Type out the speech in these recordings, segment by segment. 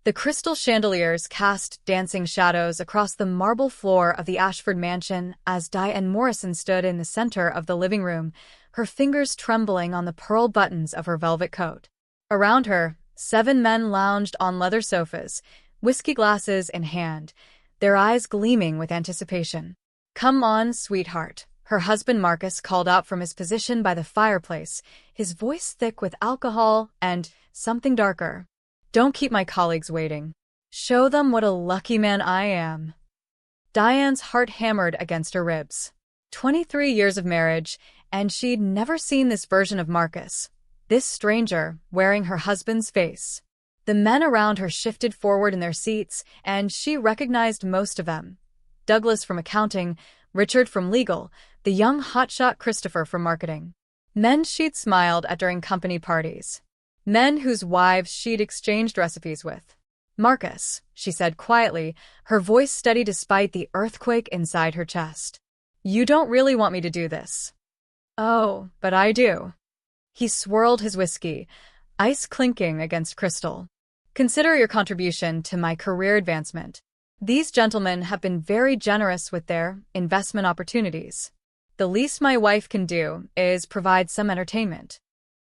The crystal chandeliers cast dancing shadows across the marble floor of the Ashford mansion as Diane Morrison stood in the center of the living room, her fingers trembling on the pearl buttons of her velvet coat. Around her, 7 men lounged on leather sofas, whiskey glasses in hand, their eyes gleaming with anticipation. "Come on, sweetheart," her husband Marcus called out from his position by the fireplace, his voice thick with alcohol and something darker. "Don't keep my colleagues waiting. Show them what a lucky man I am." Diane's heart hammered against her ribs. 23 years of marriage, and she'd never seen this version of Marcus, this stranger wearing her husband's face. The men around her shifted forward in their seats, and she recognized most of them. Douglas from accounting, Richard from legal, the young hotshot Christopher from marketing. Men she'd smiled at during company parties. Men whose wives she'd exchanged recipes with. "Marcus," she said quietly, her voice steady despite the earthquake inside her chest. "You don't really want me to do this." "Oh, but I do." He swirled his whiskey, ice clinking against crystal. "Consider your contribution to my career advancement. These gentlemen have been very generous with their investment opportunities. The least my wife can do is provide some entertainment."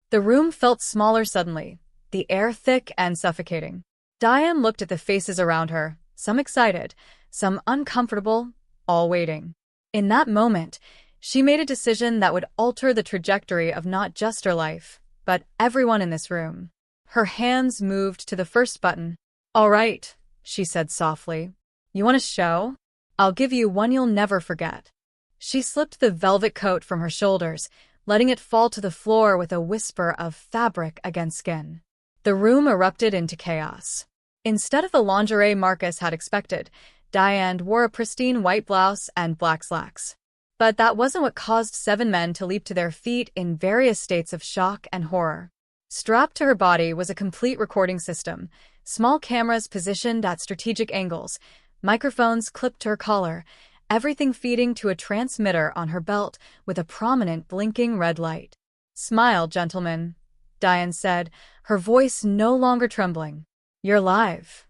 The room felt smaller suddenly, the air thick and suffocating. Diane looked at the faces around her, some excited, some uncomfortable, all waiting. In that moment, she made a decision that would alter the trajectory of not just her life, but everyone in this room. Her hands moved to the first button. "All right," she said softly. "You want a show? I'll give you one you'll never forget." She slipped the velvet coat from her shoulders, letting it fall to the floor with a whisper of fabric against skin. The room erupted into chaos. Instead of the lingerie Marcus had expected, Diane wore a pristine white blouse and black slacks. But that wasn't what caused 7 men to leap to their feet in various states of shock and horror. Strapped to her body was a complete recording system, small cameras positioned at strategic angles, microphones clipped to her collar, everything feeding to a transmitter on her belt with a prominent blinking red light. "Smile, gentlemen," Diane said, her voice no longer trembling. "You're live."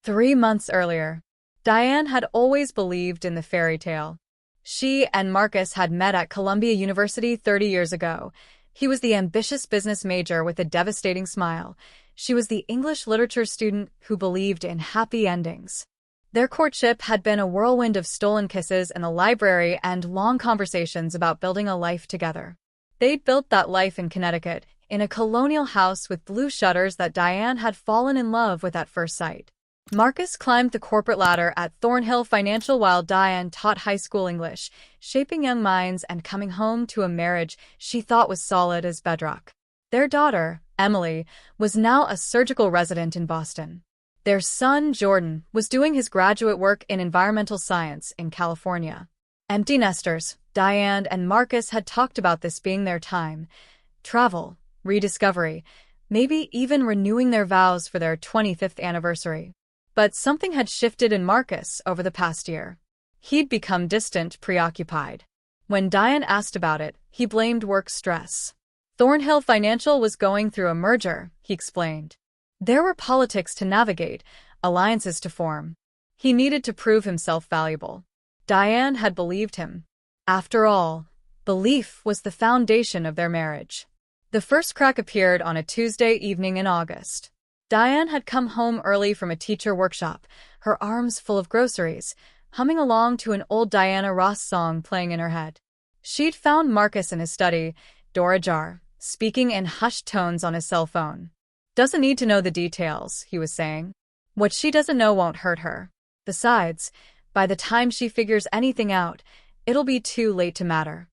3 months earlier, Diane had always believed in the fairy tale. She and Marcus had met at Columbia University 30 years ago. He was the ambitious business major with a devastating smile. She was the English literature student who believed in happy endings. Their courtship had been a whirlwind of stolen kisses in the library and long conversations about building a life together. They'd built that life in Connecticut, in a colonial house with blue shutters that Diane had fallen in love with at first sight. Marcus climbed the corporate ladder at Thornhill Financial while Diane taught high school English, shaping young minds and coming home to a marriage she thought was solid as bedrock. Their daughter, Emily, was now a surgical resident in Boston. Their son, Jordan, was doing his graduate work in environmental science in California. Empty nesters, Diane and Marcus had talked about this being their time. Travel, rediscovery, maybe even renewing their vows for their 25th anniversary. But something had shifted in Marcus over the past year. He'd become distant, preoccupied. When Diane asked about it, he blamed work stress. Thornhill Financial was going through a merger, he explained. There were politics to navigate, alliances to form. He needed to prove himself valuable. Diane had believed him. After all, belief was the foundation of their marriage. The first crack appeared on a Tuesday evening in August. Diane had come home early from a teacher workshop, her arms full of groceries, humming along to an old Diana Ross song playing in her head. She'd found Marcus in his study, door ajar, speaking in hushed tones on his cell phone. "Doesn't need to know the details," he was saying. "What she doesn't know won't hurt her. Besides, by the time she figures anything out, it'll be too late to matter."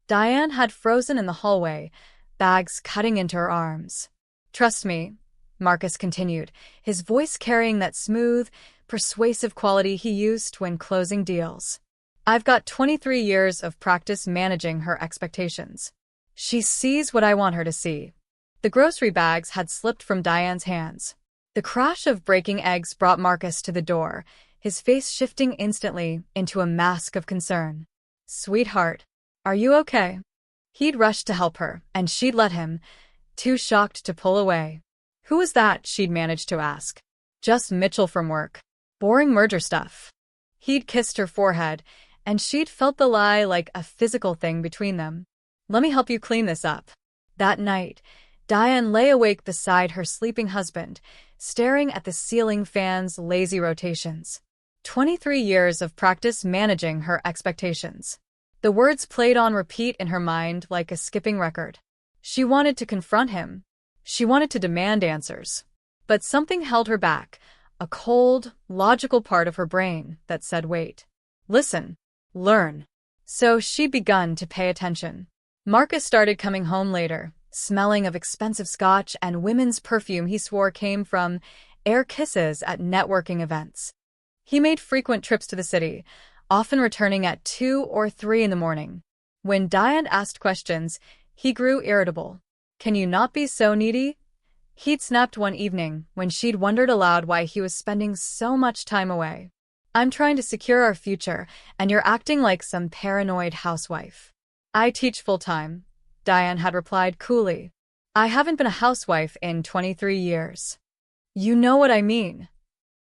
Diane had frozen in the hallway, bags cutting into her arms. "Trust me," Marcus continued, his voice carrying that smooth, persuasive quality he used when closing deals. "I've got 23 years of practice managing her expectations. She sees what I want her to see." The grocery bags had slipped from Diane's hands. The crash of breaking eggs brought Marcus to the door, his face shifting instantly into a mask of concern. "Sweetheart, are you okay?" He'd rushed to help her, and she'd let him, too shocked to pull away. "Who was that?" she'd managed to ask. Just Mitchell from work. Boring merger stuff. He'd kissed her forehead, and she'd felt the lie like a physical thing between them. Let me help you clean this up. That night, Diane lay awake beside her sleeping husband, staring at the ceiling fan's lazy rotations. 23 years of practice managing her expectations. The words played on repeat in her mind like a skipping record. She wanted to confront him. She wanted to demand answers. But something held her back, a cold, logical part of her brain that said wait. Listen. Learn. So she'd begun to pay attention. Marcus started coming home later, smelling of expensive scotch and women's perfume he swore came from air kisses at networking events. He made frequent trips to the city, often returning at 2 or 3 in the morning. When Diane asked questions, he grew irritable. Can you not be so needy? He'd snapped one evening when she'd wondered aloud why he was spending so much time away. I'm trying to secure our future, and you're acting like some paranoid housewife. I teach full-time, Diane had replied coolly. I haven't been a housewife in 23 years. You know what I mean.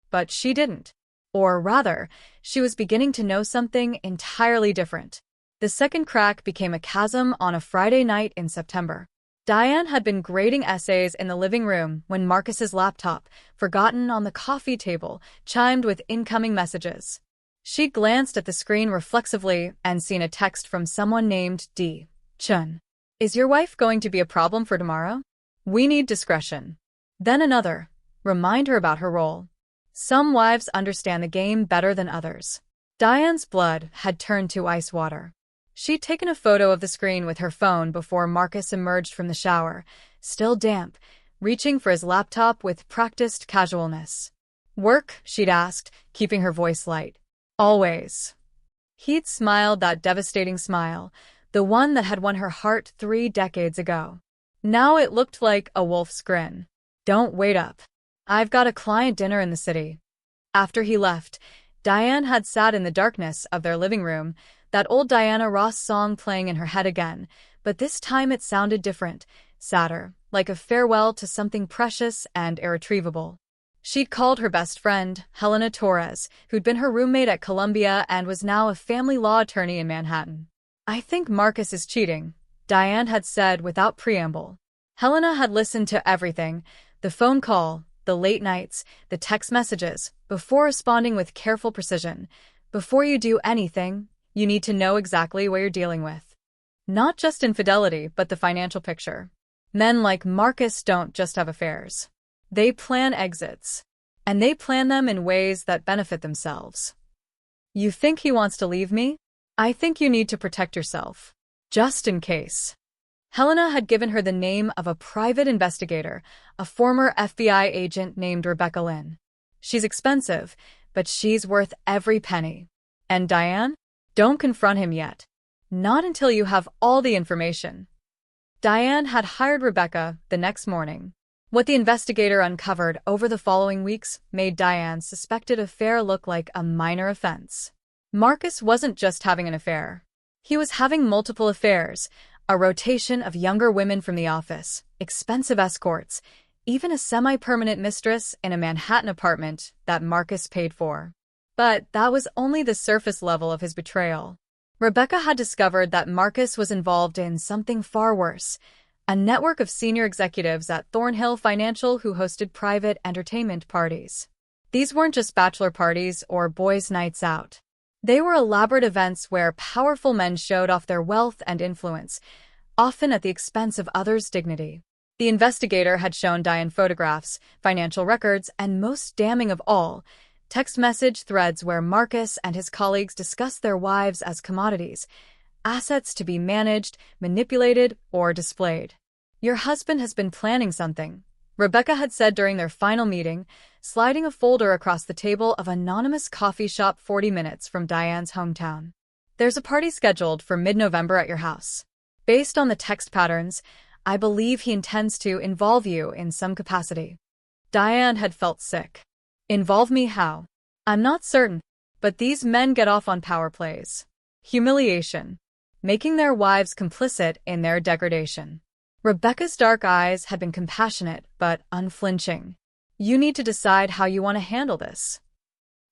But she didn't. Or rather, she was beginning to know something entirely different. The second crack became a chasm on a Friday night in September. Diane had been grading essays in the living room when Marcus's laptop, forgotten on the coffee table, chimed with incoming messages. She glanced at the screen reflexively and seen a text from someone named D. Chun. Is your wife going to be a problem for tomorrow? We need discretion. Then another. Remind her about her role. Some wives understand the game better than others. Diane's blood had turned to ice water. She'd taken a photo of the screen with her phone before Marcus emerged from the shower, still damp, reaching for his laptop with practiced casualness. Work? She'd asked, keeping her voice light. Always. He'd smiled that devastating smile, the one that had won her heart 3 decades ago. Now it looked like a wolf's grin. Don't wait up. I've got a client dinner in the city. After he left, Diane had sat in the darkness of their living room, that old Diana Ross song playing in her head again, but this time it sounded different, sadder, like a farewell to something precious and irretrievable. She'd called her best friend, Helena Torres, who'd been her roommate at Columbia and was now a family law attorney in Manhattan. I think Marcus is cheating, Diane had said without preamble. Helena had listened to everything, the phone call, the late nights, the text messages, before responding with careful precision. Before you do anything, you need to know exactly what you're dealing with. Not just infidelity, but the financial picture. Men like Marcus don't just have affairs. They plan exits. And they plan them in ways that benefit themselves. You think he wants to leave me? I think you need to protect yourself. Just in case. Helena had given her the name of a private investigator, a former FBI agent named Rebecca Lynn. She's expensive, but she's worth every penny. And Diane? Don't confront him yet. Not until you have all the information. Diane had hired Rebecca the next morning. What the investigator uncovered over the following weeks made Diane's suspected affair look like a minor offense. Marcus wasn't just having an affair. He was having multiple affairs, a rotation of younger women from the office, expensive escorts, even a semi-permanent mistress in a Manhattan apartment that Marcus paid for. But that was only the surface level of his betrayal. Rebecca had discovered that Marcus was involved in something far worse, a network of senior executives at Thornhill Financial who hosted private entertainment parties. These weren't just bachelor parties or boys' nights out. They were elaborate events where powerful men showed off their wealth and influence, often at the expense of others' dignity. The investigator had shown Diane photographs, financial records, and most damning of all, text message threads where Marcus and his colleagues discussed their wives as commodities, assets to be managed, manipulated, or displayed. Your husband has been planning something, Rebecca had said during their final meeting, sliding a folder across the table of an anonymous coffee shop 40 minutes from Diane's hometown. There's a party scheduled for mid-November at your house. Based on the text patterns, I believe he intends to involve you in some capacity. Diane had felt sick. Involve me how? I'm not certain, but these men get off on power plays. Humiliation. Making their wives complicit in their degradation. Rebecca's dark eyes had been compassionate but unflinching. You need to decide how you want to handle this.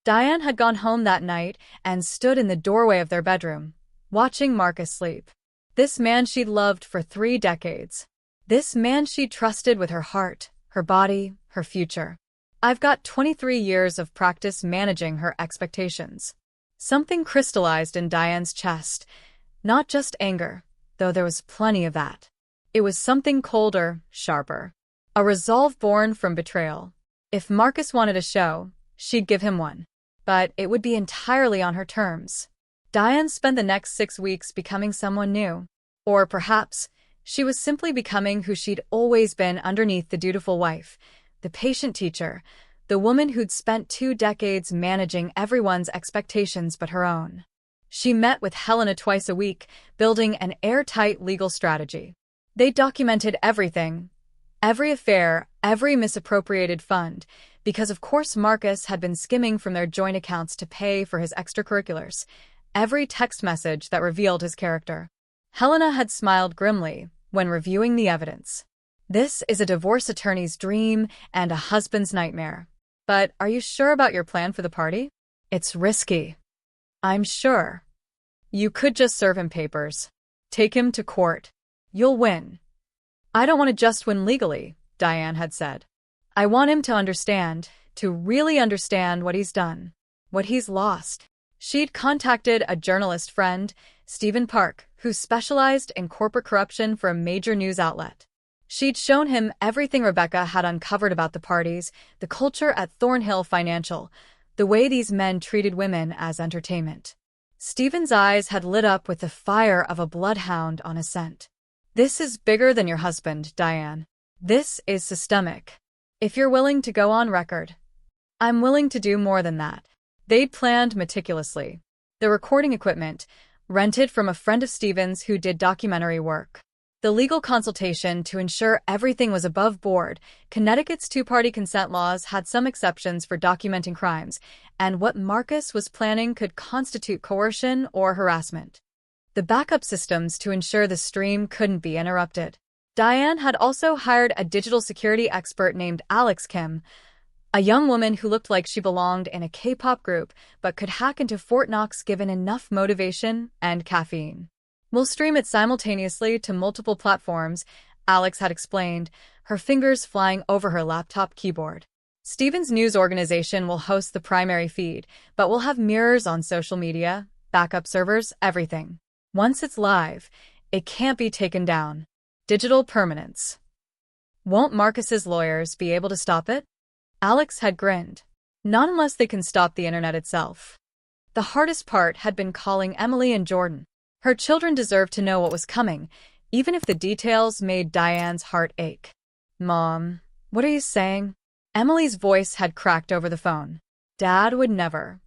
Diane had gone home that night and stood in the doorway of their bedroom, watching Marcus sleep. This man she'd loved for 3 decades. This man she trusted with her heart, her body, her future. I've got 23 years of practice managing her expectations. Something crystallized in Diane's chest. Not just anger, though there was plenty of that. It was something colder, sharper. A resolve born from betrayal. If Marcus wanted a show, she'd give him one. But it would be entirely on her terms. Diane spent the next 6 weeks becoming someone new. Or perhaps, she was simply becoming who she'd always been underneath the dutiful wife, the patient teacher, the woman who'd spent 2 decades managing everyone's expectations but her own. She met with Helena twice a week, building an airtight legal strategy. They documented everything, every affair, every misappropriated fund, because of course Marcus had been skimming from their joint accounts to pay for his extracurriculars, every text message that revealed his character. Helena had smiled grimly when reviewing the evidence. This is a divorce attorney's dream and a husband's nightmare. But are you sure about your plan for the party? It's risky. I'm sure. You could just serve him papers. Take him to court. You'll win. I don't want to just win legally, Diane had said. I want him to understand, to really understand what he's done, what he's lost. She'd contacted a journalist friend, Stephen Park, who specialized in corporate corruption for a major news outlet. She'd shown him everything Rebecca had uncovered about the parties, the culture at Thornhill Financial, the way these men treated women as entertainment. Stephen's eyes had lit up with the fire of a bloodhound on a scent. This is bigger than your husband, Diane. This is systemic. If you're willing to go on record, I'm willing to do more than that. They'd planned meticulously. The recording equipment, rented from a friend of Stephen's who did documentary work. The legal consultation to ensure everything was above board. Connecticut's 2-party consent laws had some exceptions for documenting crimes, and what Marcus was planning could constitute coercion or harassment. The backup systems to ensure the stream couldn't be interrupted. Diane had also hired a digital security expert named Alex Kim, a young woman who looked like she belonged in a K-pop group but could hack into Fort Knox given enough motivation and caffeine. We'll stream it simultaneously to multiple platforms, Alex had explained, her fingers flying over her laptop keyboard. Stephen's news organization will host the primary feed, but we'll have mirrors on social media, backup servers, everything. Once it's live, it can't be taken down. Digital permanence. Won't Marcus's lawyers be able to stop it? Alex had grinned. Not unless they can stop the internet itself. The hardest part had been calling Emily and Jordan. Her children deserved to know what was coming, even if the details made Diane's heart ache. Mom, what are you saying? Emily's voice had cracked over the phone. Dad would never.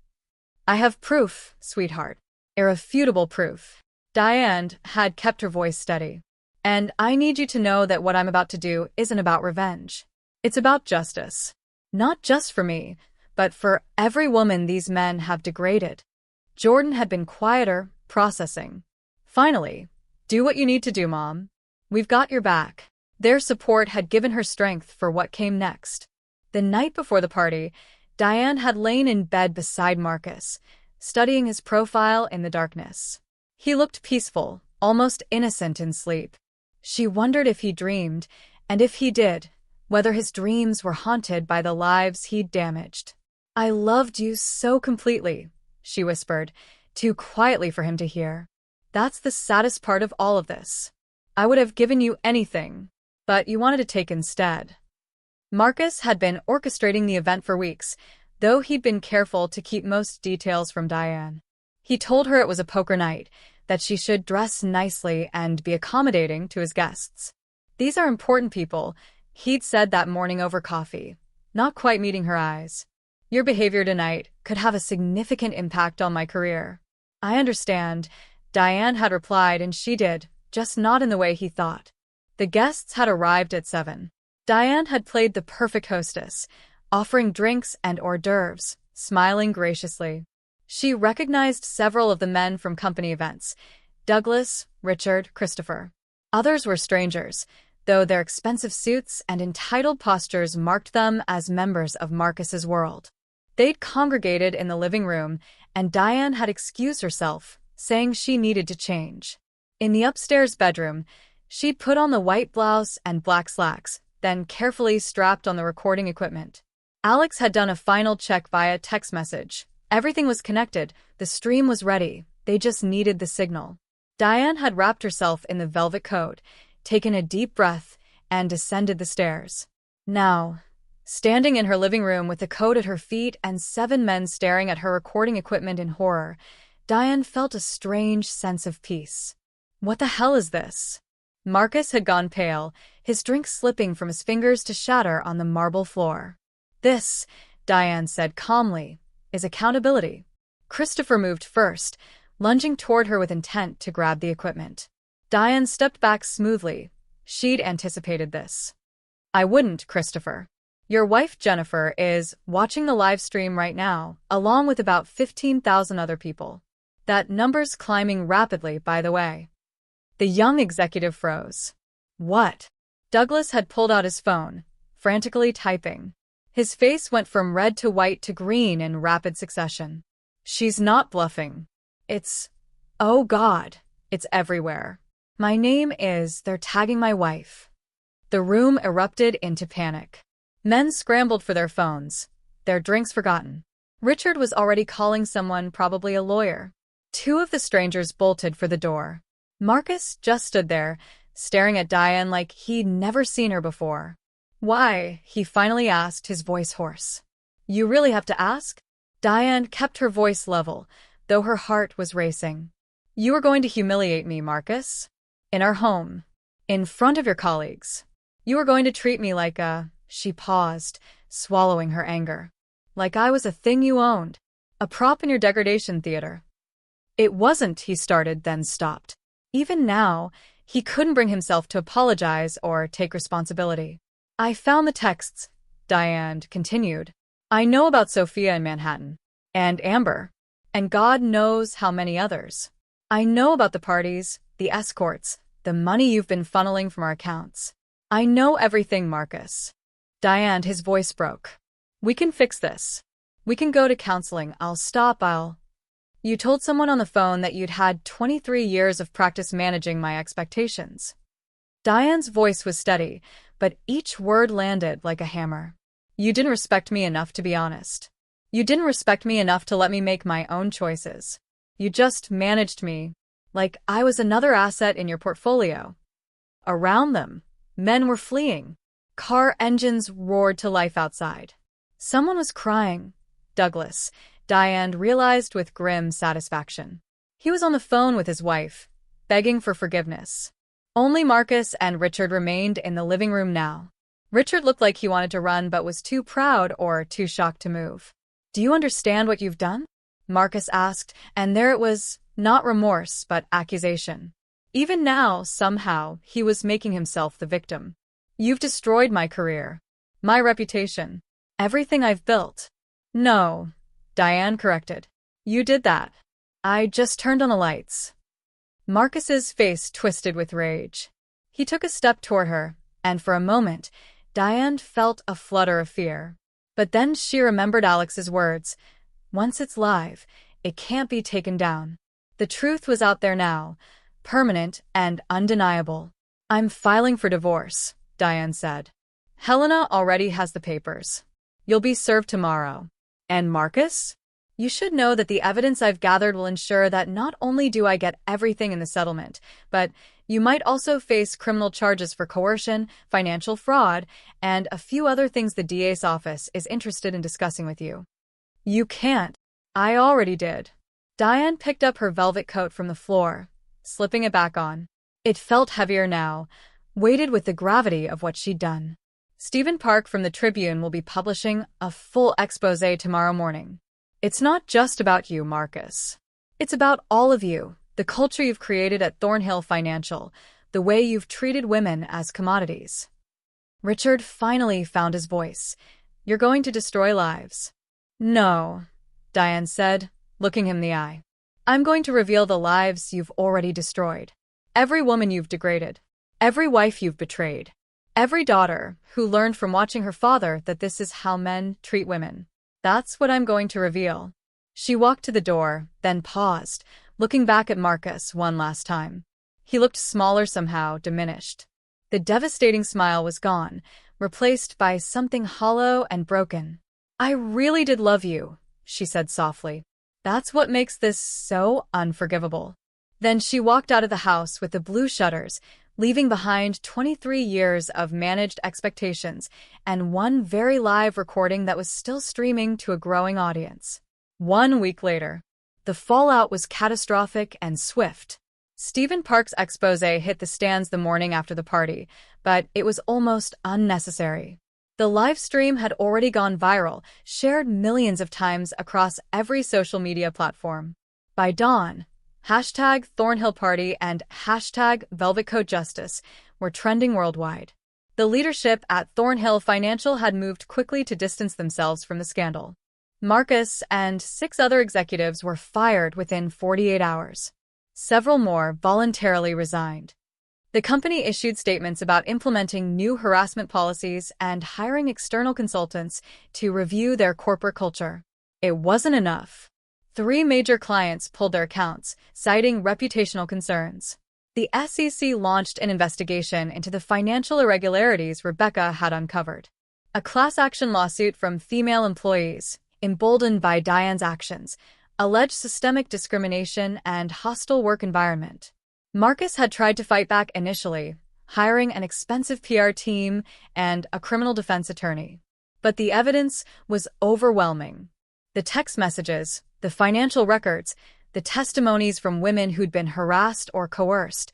I have proof, sweetheart. Irrefutable proof. Diane had kept her voice steady. And I need you to know that what I'm about to do isn't about revenge. It's about justice. Not just for me, but for every woman these men have degraded. Jordan had been quieter, processing. Finally, do what you need to do, Mom. We've got your back. Their support had given her strength for what came next. The night before the party, Diane had lain in bed beside Marcus, studying his profile in the darkness. He looked peaceful, almost innocent in sleep. She wondered if he dreamed, and if he did, whether his dreams were haunted by the lives he'd damaged. I loved you so completely, she whispered, too quietly for him to hear. That's the saddest part of all of this. I would have given you anything, but you wanted to take instead. Marcus had been orchestrating the event for weeks, though he'd been careful to keep most details from Diane. He told her it was a poker night, that she should dress nicely and be accommodating to his guests. These are important people, he'd said that morning over coffee, not quite meeting her eyes. Your behavior tonight could have a significant impact on my career. I understand, Diane had replied, and she did, just not in the way he thought. The guests had arrived at 7. Diane had played the perfect hostess, offering drinks and hors d'oeuvres, smiling graciously. She recognized several of the men from company events: Douglas, Richard, Christopher. Others were strangers, though their expensive suits and entitled postures marked them as members of Marcus's world. They'd congregated in the living room, and Diane had excused herself, saying she needed to change. In the upstairs bedroom, she put on the white blouse and black slacks, then carefully strapped on the recording equipment. Alex had done a final check via text message. Everything was connected, the stream was ready, they just needed the signal. Diane had wrapped herself in the velvet coat, taken a deep breath, and descended the stairs. Now, standing in her living room with the coat at her feet and 7 men staring at her recording equipment in horror, Diane felt a strange sense of peace. What the hell is this? Marcus had gone pale, his drink slipping from his fingers to shatter on the marble floor. This, Diane said calmly, is accountability. Christopher moved first, lunging toward her with intent to grab the equipment. Diane stepped back smoothly. She'd anticipated this. I wouldn't, Christopher. Your wife Jennifer is watching the live stream right now, along with about 15,000 other people. That number's climbing rapidly, by the way. The young executive froze. What? Douglas had pulled out his phone, frantically typing. His face went from red to white to green in rapid succession. She's not bluffing. Oh God, it's everywhere. My name is, they're tagging my wife. The room erupted into panic. Men scrambled for their phones, their drinks forgotten. Richard was already calling someone, probably a lawyer. 2 of the strangers bolted for the door. Marcus just stood there, staring at Diane like he'd never seen her before. Why? He finally asked, his voice hoarse. You really have to ask? Diane kept her voice level, though her heart was racing. You are going to humiliate me, Marcus. In our home. In front of your colleagues. You are going to treat me like a... She paused, swallowing her anger. Like I was a thing you owned. A prop in your degradation theater. It wasn't, he started, then stopped. Even now, he couldn't bring himself to apologize or take responsibility. I found the texts, Diane continued. I know about Sophia in Manhattan. And Amber. And God knows how many others. I know about the parties, the escorts, the money you've been funneling from our accounts. I know everything, Marcus. Diane, his voice broke. We can fix this. We can go to counseling. You told someone on the phone that you'd had 23 years of practice managing my expectations. Diane's voice was steady, but each word landed like a hammer. You didn't respect me enough to be honest. You didn't respect me enough to let me make my own choices. You just managed me, like I was another asset in your portfolio. Around them, men were fleeing. Car engines roared to life outside. Someone was crying. Douglas, Diane realized with grim satisfaction. He was on the phone with his wife, begging for forgiveness. Only Marcus and Richard remained in the living room now. Richard looked like he wanted to run but was too proud or too shocked to move. Do you understand what you've done? Marcus asked, and there it was, not remorse but accusation. Even now, somehow, he was making himself the victim. You've destroyed my career, my reputation, everything I've built. No, Diane corrected. You did that. I just turned on the lights. Marcus's face twisted with rage. He took a step toward her, and for a moment, Diane felt a flutter of fear. But then she remembered Alex's words. Once it's live, it can't be taken down. The truth was out there now, permanent and undeniable. I'm filing for divorce, Diane said. Helena already has the papers. You'll be served tomorrow. And Marcus? You should know that the evidence I've gathered will ensure that not only do I get everything in the settlement, but you might also face criminal charges for coercion, financial fraud, and a few other things the DA's office is interested in discussing with you. You can't. I already did. Diane picked up her velvet coat from the floor, slipping it back on. It felt heavier now, weighted with the gravity of what she'd done. Stephen Park from the Tribune will be publishing a full exposé tomorrow morning. It's not just about you, Marcus. It's about all of you, the culture you've created at Thornhill Financial, the way you've treated women as commodities. Richard finally found his voice. You're going to destroy lives. No, Diane said, looking him in the eye. I'm going to reveal the lives you've already destroyed. Every woman you've degraded. Every wife you've betrayed. Every daughter who learned from watching her father that this is how men treat women. That's what I'm going to reveal. She walked to the door, then paused, looking back at Marcus one last time. He looked smaller somehow, diminished. The devastating smile was gone, replaced by something hollow and broken. I really did love you, she said softly. That's what makes this so unforgivable. Then she walked out of the house with the blue shutters, leaving behind 23 years of managed expectations and one very live recording that was still streaming to a growing audience. 1 week later, the fallout was catastrophic and swift. Stephen Park's exposé hit the stands the morning after the party, but it was almost unnecessary. The live stream had already gone viral, shared millions of times across every social media platform. By dawn, #ThornhillParty and #VelvetCoatJustice were trending worldwide. The leadership at Thornhill Financial had moved quickly to distance themselves from the scandal. Marcus and 6 other executives were fired within 48 hours. Several more voluntarily resigned. The company issued statements about implementing new harassment policies and hiring external consultants to review their corporate culture. It wasn't enough. 3 major clients pulled their accounts, citing reputational concerns. The SEC launched an investigation into the financial irregularities Rebecca had uncovered. A class action lawsuit from female employees, emboldened by Diane's actions, alleged systemic discrimination and hostile work environment. Marcus had tried to fight back initially, hiring an expensive PR team and a criminal defense attorney. But the evidence was overwhelming. The text messages, the financial records, the testimonies from women who'd been harassed or coerced,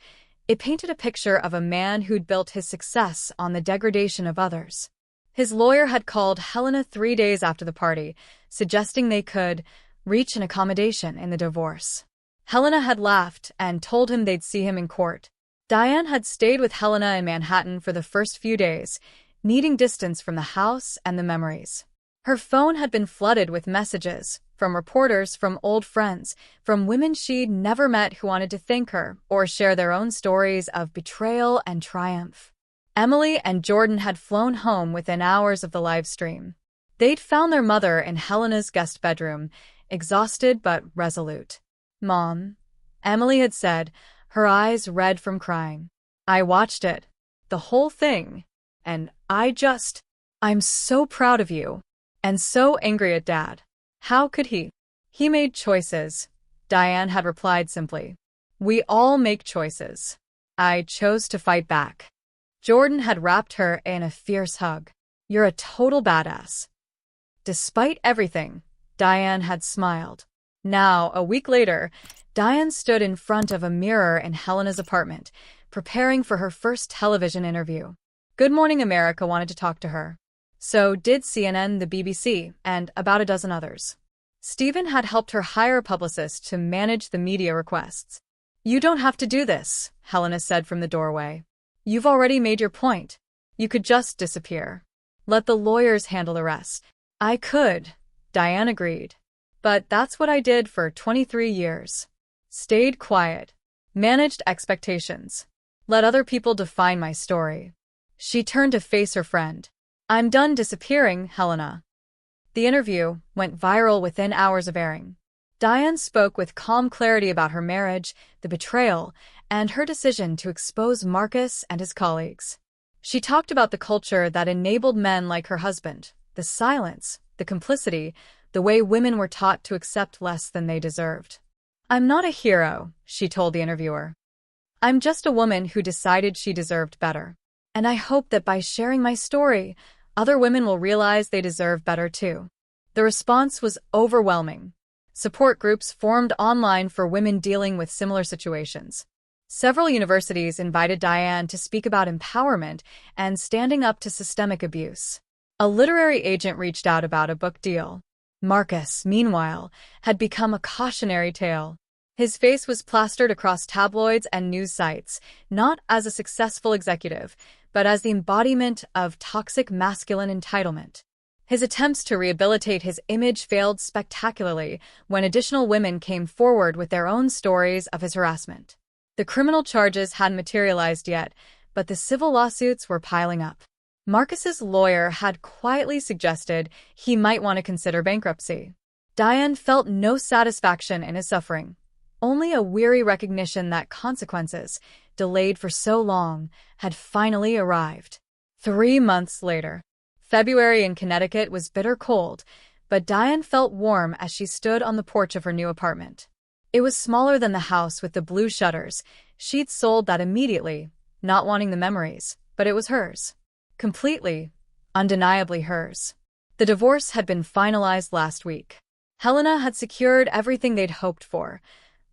it painted a picture of a man who'd built his success on the degradation of others. His lawyer had called Helena 3 days after the party, suggesting they could reach an accommodation in the divorce. Helena had laughed and told him they'd see him in court. Diane had stayed with Helena in Manhattan for the first few days, needing distance from the house and the memories. Her phone had been flooded with messages, from reporters, from old friends, from women she'd never met who wanted to thank her or share their own stories of betrayal and triumph. Emily and Jordan had flown home within hours of the live stream. They'd found their mother in Helena's guest bedroom, exhausted but resolute. "Mom," Emily had said, her eyes red from crying. "I watched it. The whole thing. And I'm so proud of you. And so angry at Dad. How could he? He made choices," Diane had replied simply. "We all make choices. I chose to fight back." Jordan had wrapped her in a fierce hug. "You're a total badass." Despite everything, Diane had smiled. Now, a week later, Diane stood in front of a mirror in Helena's apartment, preparing for her first television interview. Good Morning America wanted to talk to her. So did CNN, the BBC, and about a dozen others. Stephen had helped her hire a publicist to manage the media requests. "You don't have to do this," Helena said from the doorway. "You've already made your point. You could just disappear. Let the lawyers handle the rest." "I could," Diane agreed. "But that's what I did for 23 years. Stayed quiet. Managed expectations. Let other people define my story." She turned to face her friend. "I'm done disappearing, Helena." The interview went viral within hours of airing. Diane spoke with calm clarity about her marriage, the betrayal, and her decision to expose Marcus and his colleagues. She talked about the culture that enabled men like her husband, the silence, the complicity, the way women were taught to accept less than they deserved. "I'm not a hero," she told the interviewer. "I'm just a woman who decided she deserved better. And I hope that by sharing my story, other women will realize they deserve better too." The response was overwhelming. Support groups formed online for women dealing with similar situations. Several universities invited Diane to speak about empowerment and standing up to systemic abuse. A literary agent reached out about a book deal. Marcus, meanwhile, had become a cautionary tale. His face was plastered across tabloids and news sites, not as a successful executive, but as the embodiment of toxic masculine entitlement. His attempts to rehabilitate his image failed spectacularly when additional women came forward with their own stories of his harassment. The criminal charges hadn't materialized yet, but the civil lawsuits were piling up. Marcus's lawyer had quietly suggested he might want to consider bankruptcy. Diane felt no satisfaction in his suffering, only a weary recognition that consequences, delayed for so long, had finally arrived. 3 months later. February in Connecticut was bitter cold, but Diane felt warm as she stood on the porch of her new apartment. It was smaller than the house with the blue shutters. She'd sold that immediately, not wanting the memories, but it was hers. Completely, undeniably hers. The divorce had been finalized last week. Helena had secured everything they'd hoped for.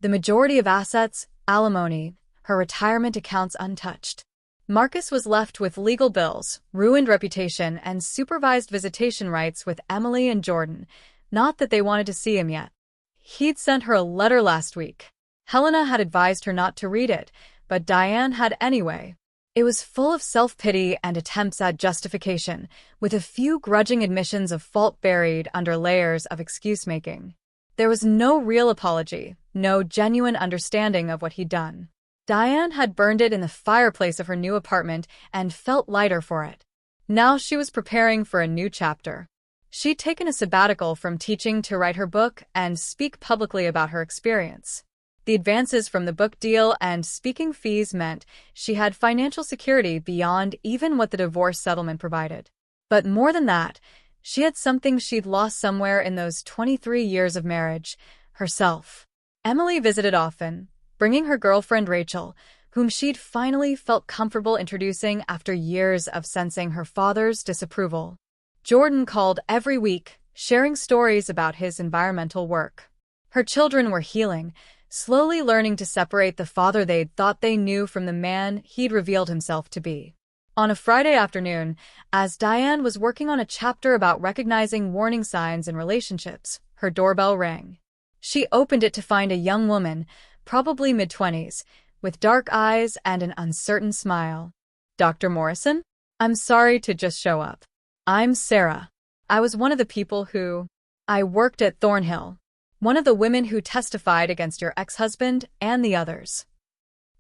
The majority of assets, alimony, her retirement accounts untouched. Marcus was left with legal bills, ruined reputation, and supervised visitation rights with Emily and Jordan. Not that they wanted to see him yet. He'd sent her a letter last week. Helena had advised her not to read it, but Diane had anyway. It was full of self-pity and attempts at justification, with a few grudging admissions of fault buried under layers of excuse-making. There was no real apology, no genuine understanding of what he'd done. Diane had burned it in the fireplace of her new apartment and felt lighter for it. Now she was preparing for a new chapter. She'd taken a sabbatical from teaching to write her book and speak publicly about her experience. The advances from the book deal and speaking fees meant she had financial security beyond even what the divorce settlement provided. But more than that, she had something she'd lost somewhere in those 23 years of marriage: herself. Emily visited often, bringing her girlfriend Rachel, whom she'd finally felt comfortable introducing after years of sensing her father's disapproval. Jordan called every week, sharing stories about his environmental work. Her children were healing, slowly learning to separate the father they'd thought they knew from the man he'd revealed himself to be. On a Friday afternoon, as Diane was working on a chapter about recognizing warning signs in relationships, her doorbell rang. She opened it to find a young woman, probably mid-20s, with dark eyes and an uncertain smile. "Dr. Morrison? I'm sorry to just show up. I'm Sarah. I was one of the people who... I worked at Thornhill. One of the women who testified against your ex-husband and the others."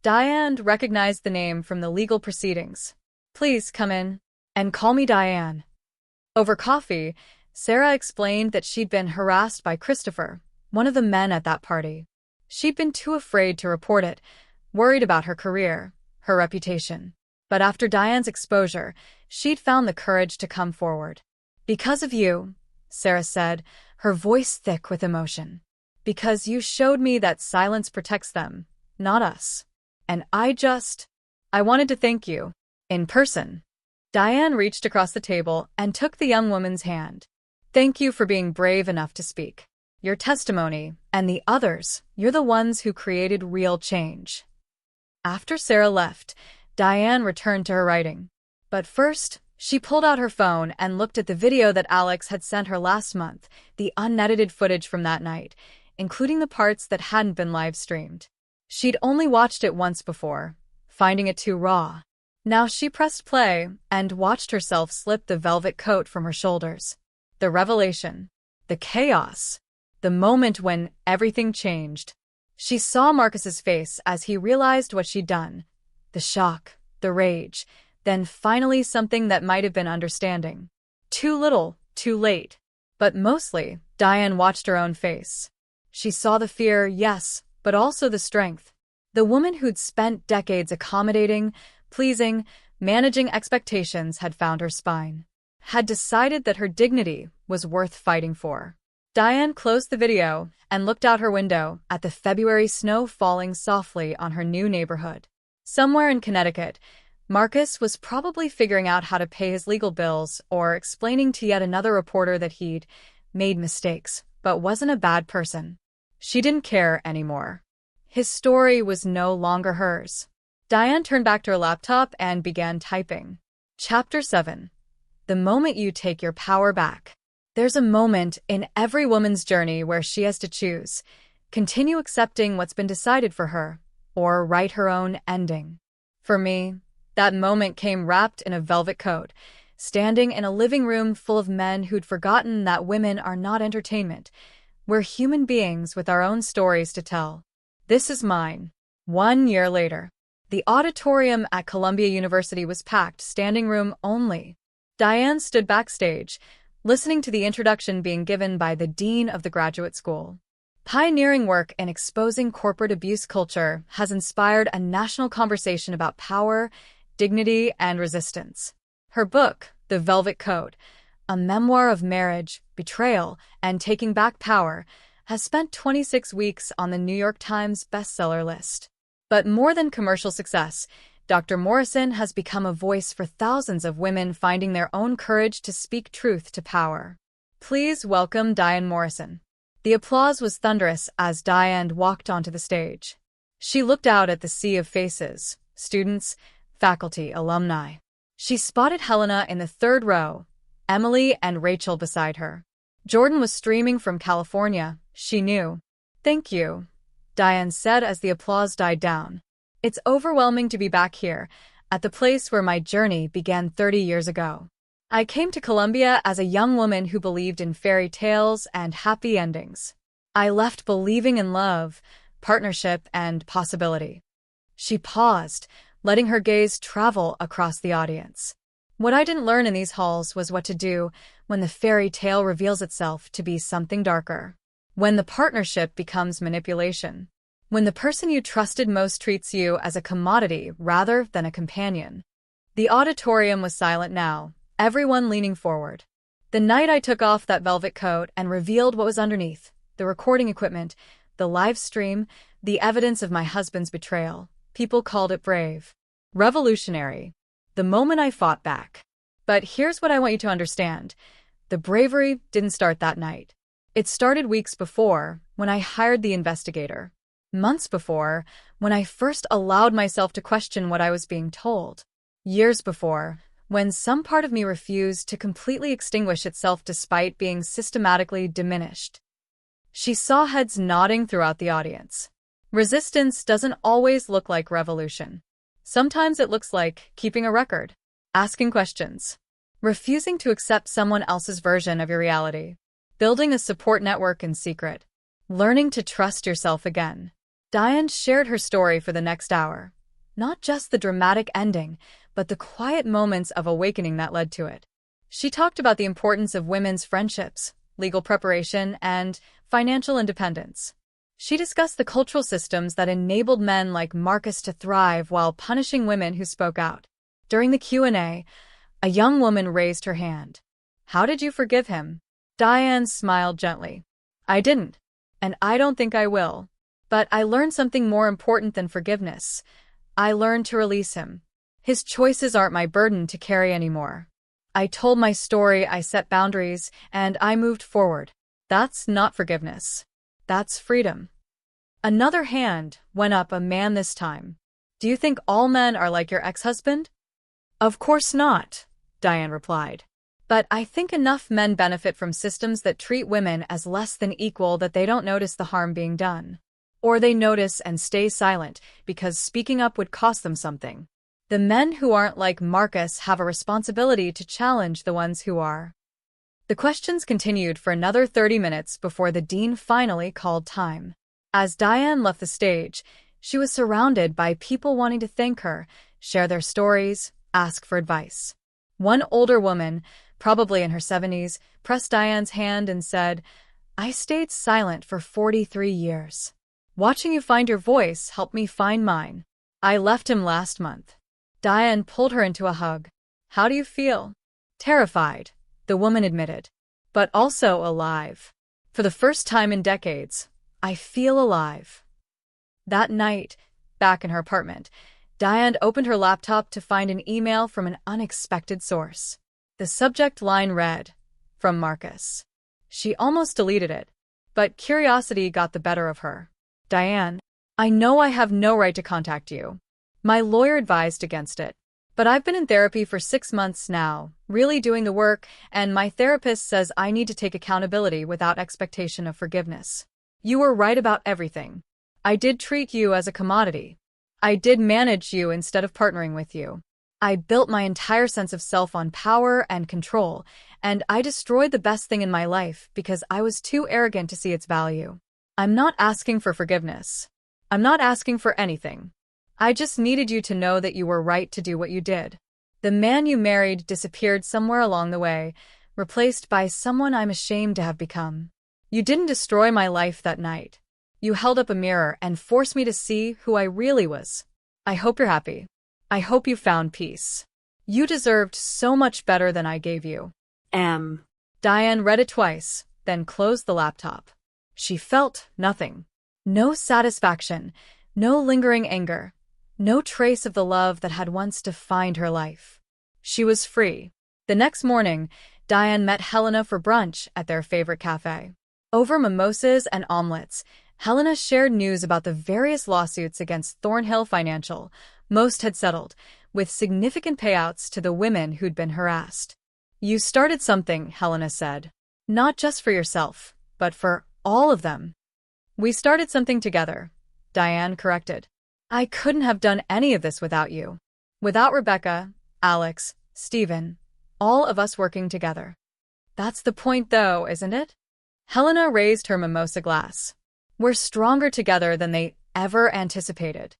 Diane recognized the name from the legal proceedings. "Please come in. And call me Diane." Over coffee, Sarah explained that she'd been harassed by Christopher, one of the men at that party. She'd been too afraid to report it, worried about her career, her reputation. But after Diane's exposure, she'd found the courage to come forward. "Because of you," Sarah said, her voice thick with emotion. "Because you showed me that silence protects them, not us. And I wanted to thank you. In person." Diane reached across the table and took the young woman's hand. "Thank you for being brave enough to speak. Your testimony, and the others, you're the ones who created real change." After Sarah left, Diane returned to her writing. But first, she pulled out her phone and looked at the video that Alex had sent her last month, the unedited footage from that night, including the parts that hadn't been live-streamed. She'd only watched it once before, finding it too raw. Now she pressed play and watched herself slip the velvet coat from her shoulders. The revelation. The chaos. The moment when everything changed. She saw Marcus's face as he realized what she'd done. The shock, the rage, then finally something that might have been understanding. Too little, too late. But mostly, Diane watched her own face. She saw the fear, yes, but also the strength. The woman who'd spent decades accommodating, pleasing, managing expectations had found her spine. Had decided that her dignity was worth fighting for. Diane closed the video and looked out her window at the February snow falling softly on her new neighborhood. Somewhere in Connecticut, Marcus was probably figuring out how to pay his legal bills or explaining to yet another reporter that he'd made mistakes, but wasn't a bad person. She didn't care anymore. His story was no longer hers. Diane turned back to her laptop and began typing. Chapter 7. The moment you take your power back. There's a moment in every woman's journey where she has to choose, continue accepting what's been decided for her, or write her own ending. For me, that moment came wrapped in a velvet coat, standing in a living room full of men who'd forgotten that women are not entertainment. We're human beings with our own stories to tell. This is mine. 1 year later. The auditorium at Columbia University was packed, standing room only. Diane stood backstage, listening to the introduction being given by the dean of the graduate school. Pioneering work in exposing corporate abuse culture has inspired a national conversation about power, dignity, and resistance. Her book, The Velvet Coat, a memoir of marriage, betrayal, and taking back power, has spent 26 weeks on the New York Times bestseller list. But more than commercial success, Dr. Morrison has become a voice for thousands of women finding their own courage to speak truth to power. Please welcome Diane Morrison. The applause was thunderous as Diane walked onto the stage. She looked out at the sea of faces, students, faculty, alumni. She spotted Helena in the third row, Emily and Rachel beside her. Jordan was streaming from California, she knew. "Thank you," Diane said as the applause died down. "It's overwhelming to be back here, at the place where my journey began 30 years ago. I came to Columbia as a young woman who believed in fairy tales and happy endings. I left believing in love, partnership, and possibility." She paused, letting her gaze travel across the audience. "What I didn't learn in these halls was what to do when the fairy tale reveals itself to be something darker. When the partnership becomes manipulation. When the person you trusted most treats you as a commodity rather than a companion." The auditorium was silent now, everyone leaning forward. "The night I took off that velvet coat and revealed what was underneath, the recording equipment, the live stream, the evidence of my husband's betrayal, people called it brave. Revolutionary. The moment I fought back. But here's what I want you to understand. The bravery didn't start that night. It started weeks before, when I hired the investigator. Months before, when I first allowed myself to question what I was being told. Years before, when some part of me refused to completely extinguish itself despite being systematically diminished." She saw heads nodding throughout the audience. Resistance doesn't always look like revolution. Sometimes it looks like keeping a record, asking questions, refusing to accept someone else's version of your reality, building a support network in secret, learning to trust yourself again. Diane shared her story for the next hour. Not just the dramatic ending, but the quiet moments of awakening that led to it. She talked about the importance of women's friendships, legal preparation, and financial independence. She discussed the cultural systems that enabled men like Marcus to thrive while punishing women who spoke out. During the Q&A, a young woman raised her hand. "How did you forgive him?" Diane smiled gently. "I didn't, and I don't think I will. But I learned something more important than forgiveness. I learned to release him. His choices aren't my burden to carry anymore. I told my story, I set boundaries, and I moved forward. That's not forgiveness. That's freedom." Another hand went up, a man this time. "Do you think all men are like your ex-husband?" "Of course not," Diane replied. "But I think enough men benefit from systems that treat women as less than equal that they don't notice the harm being done. Or they notice and stay silent because speaking up would cost them something. The men who aren't like Marcus have a responsibility to challenge the ones who are." The questions continued for another 30 minutes before the dean finally called time. As Diane left the stage, she was surrounded by people wanting to thank her, share their stories, ask for advice. One older woman, probably in her 70s, pressed Diane's hand and said, "I stayed silent for 43 years. Watching you find your voice helped me find mine. I left him last month." Diane pulled her into a hug. "How do you feel?" "Terrified," the woman admitted, "but also alive. For the first time in decades, I feel alive." That night, back in her apartment, Diane opened her laptop to find an email from an unexpected source. The subject line read, "From Marcus." She almost deleted it, but curiosity got the better of her. "Diane, I know I have no right to contact you. My lawyer advised against it. But I've been in therapy for 6 months now, really doing the work, and my therapist says I need to take accountability without expectation of forgiveness. You were right about everything. I did treat you as a commodity. I did manage you instead of partnering with you. I built my entire sense of self on power and control, and I destroyed the best thing in my life because I was too arrogant to see its value. I'm not asking for forgiveness. I'm not asking for anything. I just needed you to know that you were right to do what you did. The man you married disappeared somewhere along the way, replaced by someone I'm ashamed to have become. You didn't destroy my life that night. You held up a mirror and forced me to see who I really was. I hope you're happy. I hope you found peace. You deserved so much better than I gave you. Diane read it twice, then closed the laptop. She felt nothing. No satisfaction, no lingering anger, no trace of the love that had once defined her life. She was free. The next morning, Diane met Helena for brunch at their favorite cafe. Over mimosas and omelets, Helena shared news about the various lawsuits against Thornhill Financial. Most had settled, with significant payouts to the women who'd been harassed. You started something, Helena said. Not just for yourself, but for all of them. We started something together, Diane corrected. I couldn't have done any of this without you. Without Rebecca, Alex, Stephen, all of us working together. That's the point though, isn't it? Helena raised her mimosa glass. We're stronger together than they ever anticipated.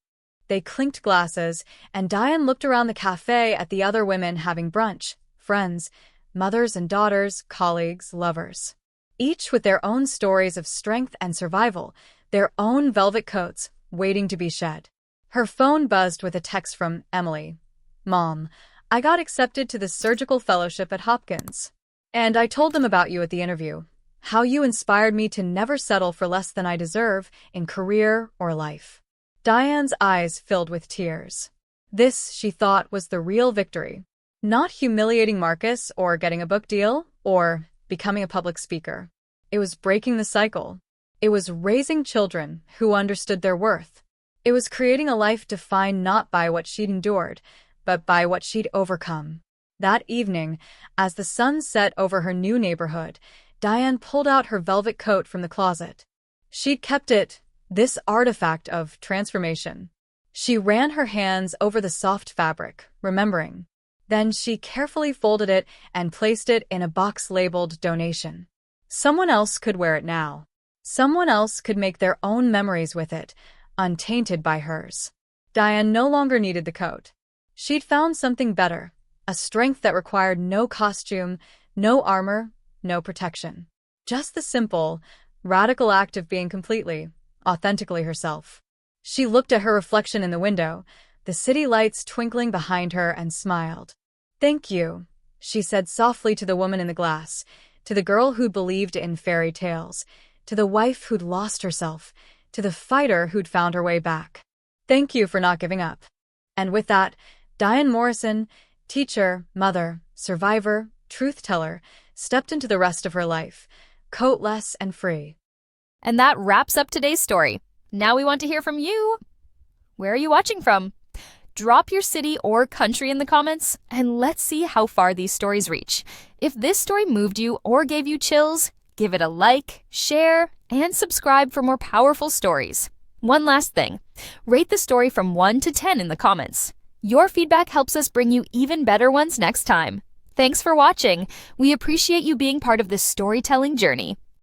They clinked glasses, and Diane looked around the cafe at the other women having brunch, friends, mothers and daughters, colleagues, lovers. Each with their own stories of strength and survival, their own velvet coats waiting to be shed. Her phone buzzed with a text from Emily. Mom, I got accepted to the surgical fellowship at Hopkins. And I told them about you at the interview. How you inspired me to never settle for less than I deserve in career or life. Diane's eyes filled with tears. This, she thought, was the real victory. Not humiliating Marcus or getting a book deal or becoming a public speaker. It was breaking the cycle. It was raising children who understood their worth. It was creating a life defined not by what she'd endured, but by what she'd overcome. That evening, as the sun set over her new neighborhood, Diane pulled out her velvet coat from the closet. She'd kept it, this artifact of transformation. She ran her hands over the soft fabric, remembering. Then she carefully folded it and placed it in a box labeled donation. Someone else could wear it now. Someone else could make their own memories with it, untainted by hers. Diane no longer needed the coat. She'd found something better, a strength that required no costume, no armor, no protection. Just the simple, radical act of being completely, authentically herself. She looked at her reflection in the window, the city lights twinkling behind her, and smiled. Thank you, she said softly to the woman in the glass, to the girl who'd believed in fairy tales, to the wife who'd lost herself, to the fighter who'd found her way back. Thank you for not giving up. And with that, Diane Morrison, teacher, mother, survivor, truth-teller, stepped into the rest of her life, coatless and free. And that wraps up today's story. Now we want to hear from you. Where are you watching from? Drop your city or country in the comments, and let's see how far these stories reach. If this story moved you or gave you chills, give it a like, share, and subscribe for more powerful stories. One last thing, rate the story from 1 to 10 in the comments. Your feedback helps us bring you even better ones next time. Thanks for watching. We appreciate you being part of this storytelling journey.